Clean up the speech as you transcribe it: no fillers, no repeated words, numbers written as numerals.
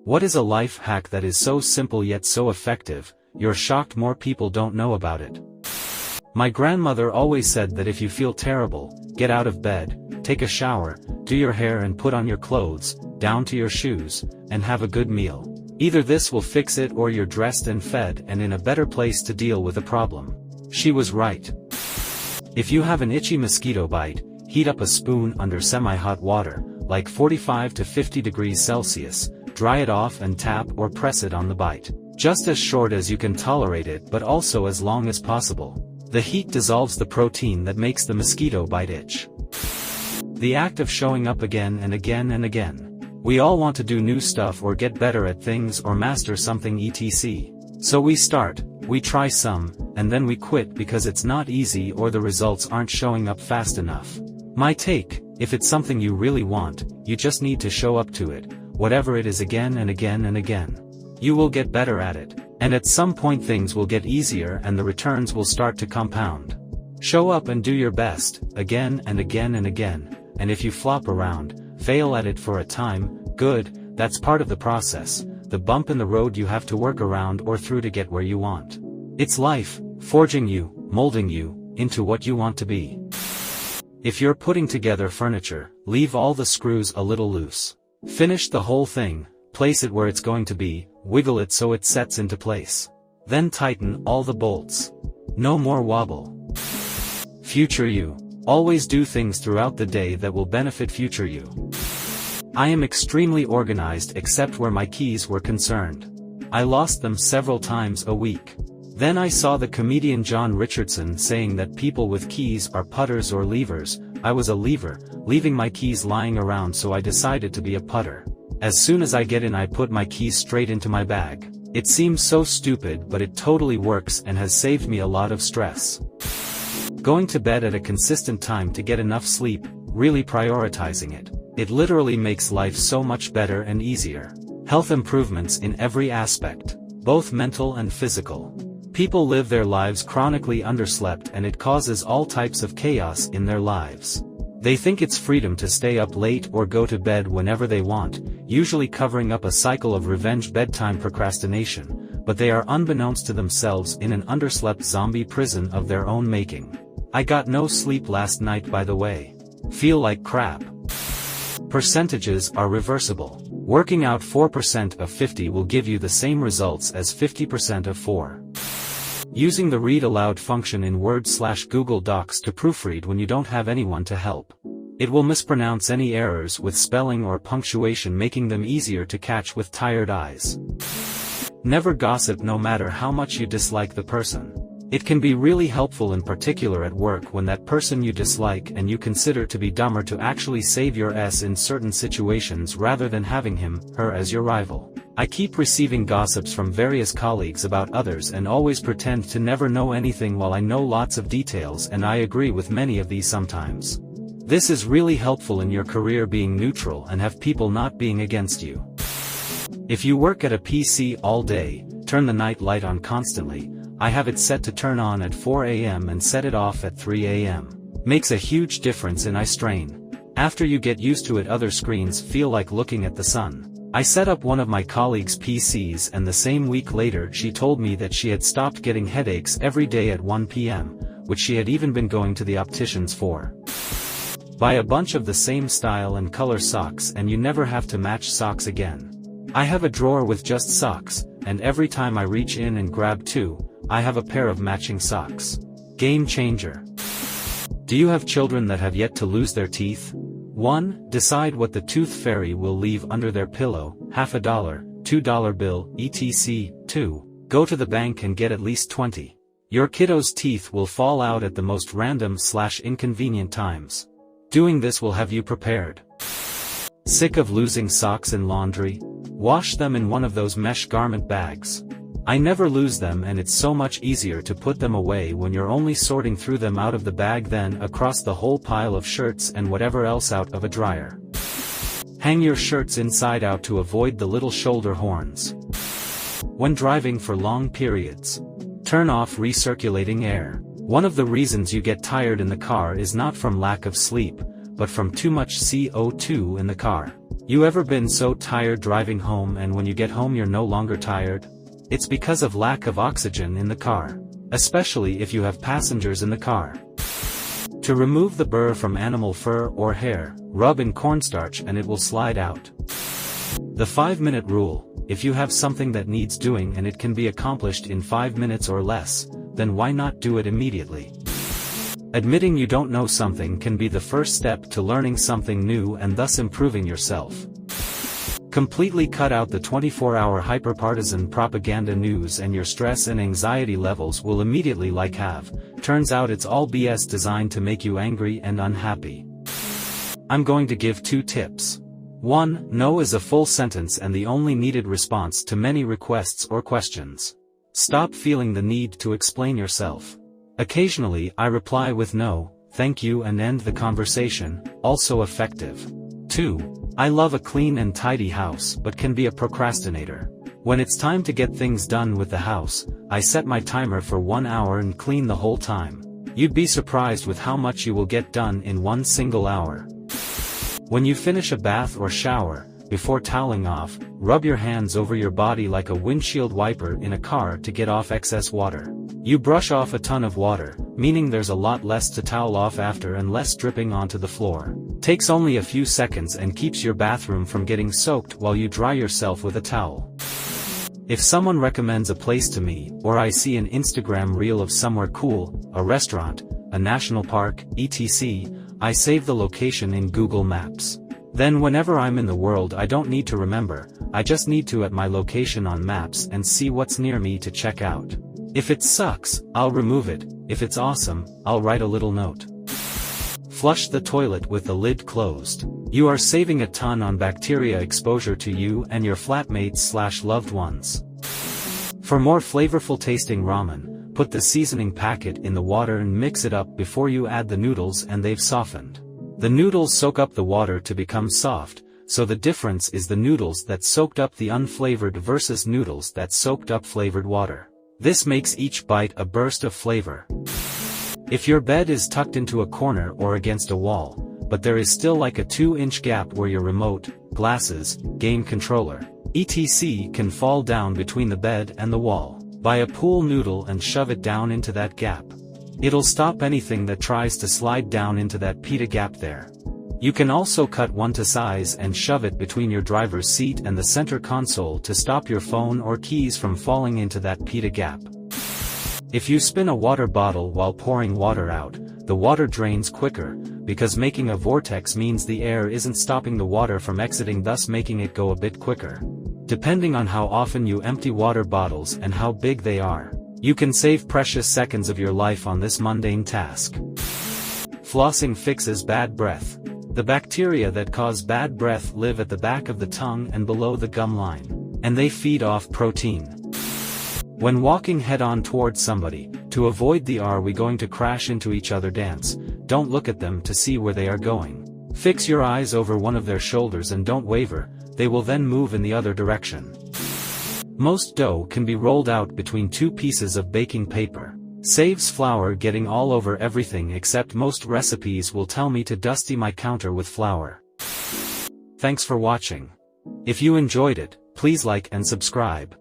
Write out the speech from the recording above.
What is a life hack that is so simple yet so effective, you're shocked more people don't know about it? My grandmother always said that if you feel terrible, get out of bed, take a shower, do your hair and put on your clothes, down to your shoes, and have a good meal. Either this will fix it or you're dressed and fed and in a better place to deal with the problem. She was right. If you have an itchy mosquito bite, heat up a spoon under semi-hot water, like 45 to 50 degrees Celsius, dry it off and tap or press it on the bite. Just as short as you can tolerate it but also as long as possible. The heat dissolves the protein that makes the mosquito bite itch. The act of showing up again and again and again. We all want to do new stuff or get better at things or master something etc. So we start, we try some, and then we quit because it's not easy or the results aren't showing up fast enough. My take, if it's something you really want, you just need to show up to it, whatever it is again and again and again. You will get better at it, and at some point things will get easier and the returns will start to compound. Show up and do your best, again and again and again, and if you flop around, fail at it for a time, good, that's part of the process, the bump in the road you have to work around or through to get where you want. It's life, forging you, molding you, into what you want to be. If you're putting together furniture, leave all the screws a little loose. Finish the whole thing, place it where it's going to be, wiggle it so it sets into place. Then tighten all the bolts. No more wobble. Future you. Always do things throughout the day that will benefit future you. I am extremely organized except where my keys were concerned. I lost them several times a week. Then I saw the comedian John Richardson saying that people with keys are putters or leavers. I was a leaver, leaving my keys lying around, so I decided to be a putter. As soon as I get in I put my keys straight into my bag. It seems so stupid but it totally works and has saved me a lot of stress. Going to bed at a consistent time to get enough sleep, really prioritizing it. It literally makes life so much better and easier. Health improvements in every aspect, both mental and physical. People live their lives chronically underslept and it causes all types of chaos in their lives. They think it's freedom to stay up late or go to bed whenever they want, usually covering up a cycle of revenge bedtime procrastination, but they are unbeknownst to themselves in an underslept zombie prison of their own making. I got no sleep last night by the way. Feel like crap. Percentages are reversible. Working out 4% of 50 will give you the same results as 50% of 4. Using the read aloud function in Word/Google Docs to proofread when you don't have anyone to help. It will mispronounce any errors with spelling or punctuation, making them easier to catch with tired eyes. Never gossip no matter how much you dislike the person. It can be really helpful in particular at work when that person you dislike and you consider to be dumber to actually save your ass in certain situations rather than having him, her as your rival. I keep receiving gossips from various colleagues about others and always pretend to never know anything while I know lots of details, and I agree with many of these sometimes. This is really helpful in your career, being neutral and have people not being against you. If you work at a PC all day, turn the night light on constantly. I have it set to turn on at 4 AM and set it off at 3 AM. Makes a huge difference in eye strain. After you get used to it, other screens feel like looking at the sun. I set up one of my colleagues' PCs and the same week later she told me that she had stopped getting headaches every day at 1 PM, which she had even been going to the opticians for. Buy a bunch of the same style and color socks and you never have to match socks again. I have a drawer with just socks, and every time I reach in and grab two, I have a pair of matching socks. Game changer. Do you have children that have yet to lose their teeth? 1. Decide what the tooth fairy will leave under their pillow, $50, $2 bill, etc. 2. Go to the bank and get at least 20. Your kiddo's teeth will fall out at the most random/inconvenient times. Doing this will have you prepared. Sick of losing socks in laundry? Wash them in one of those mesh garment bags. I never lose them and it's so much easier to put them away when you're only sorting through them out of the bag then across the whole pile of shirts and whatever else out of a dryer. Hang your shirts inside out to avoid the little shoulder horns. When driving for long periods, turn off recirculating air. One of the reasons you get tired in the car is not from lack of sleep, but from too much CO2 in the car. You ever been so tired driving home and when you get home you're no longer tired? It's because of lack of oxygen in the car. Especially if you have passengers in the car. To remove the burr from animal fur or hair, rub in cornstarch and it will slide out. The 5-minute rule: if you have something that needs doing and it can be accomplished in 5 minutes or less, then why not do it immediately? Admitting you don't know something can be the first step to learning something new and thus improving yourself. Completely cut out the 24-hour hyperpartisan propaganda news and your stress and anxiety levels will immediately halve. Turns out it's all BS designed to make you angry and unhappy. I'm going to give 2 tips. 1. No is a full sentence and the only needed response to many requests or questions. Stop feeling the need to explain yourself. Occasionally I reply with no, thank you and end the conversation, also effective. 2. I love a clean and tidy house but can be a procrastinator. When it's time to get things done with the house, I set my timer for 1 hour and clean the whole time. You'd be surprised with how much you will get done in 1 single hour. When you finish a bath or shower, before toweling off, rub your hands over your body like a windshield wiper in a car to get off excess water. You brush off a ton of water, meaning there's a lot less to towel off after and less dripping onto the floor. Takes only a few seconds and keeps your bathroom from getting soaked while you dry yourself with a towel. If someone recommends a place to me, or I see an Instagram reel of somewhere cool, a restaurant, a national park, etc., I save the location in Google Maps. Then whenever I'm in the world I don't need to remember, I just need to at my location on maps and see what's near me to check out. If it sucks, I'll remove it. If it's awesome, I'll write a little note. Flush the toilet with the lid closed. You are saving a ton on bacteria exposure to you and your flatmates/loved ones. For more flavorful tasting ramen, put the seasoning packet in the water and mix it up before you add the noodles and they've softened. The noodles soak up the water to become soft, so the difference is the noodles that soaked up the unflavored versus noodles that soaked up flavored water. This makes each bite a burst of flavor. If your bed is tucked into a corner or against a wall, but there is still a 2-inch gap where your remote, glasses, game controller, etc. can fall down between the bed and the wall, buy a pool noodle and shove it down into that gap. It'll stop anything that tries to slide down into that pita gap there. You can also cut one to size and shove it between your driver's seat and the center console to stop your phone or keys from falling into that pita gap. If you spin a water bottle while pouring water out, the water drains quicker, because making a vortex means the air isn't stopping the water from exiting, thus making it go a bit quicker. Depending on how often you empty water bottles and how big they are, you can save precious seconds of your life on this mundane task. Flossing fixes bad breath. The bacteria that cause bad breath live at the back of the tongue and below the gum line, and they feed off protein. When walking head-on towards somebody, to avoid the "are we going to crash into each other" dance, don't look at them to see where they are going. Fix your eyes over one of their shoulders and don't waver, they will then move in the other direction. Most dough can be rolled out between 2 pieces of baking paper. Saves flour getting all over everything, except most recipes will tell me to dusty my counter with flour. Thanks for watching. If you enjoyed it, please like and subscribe.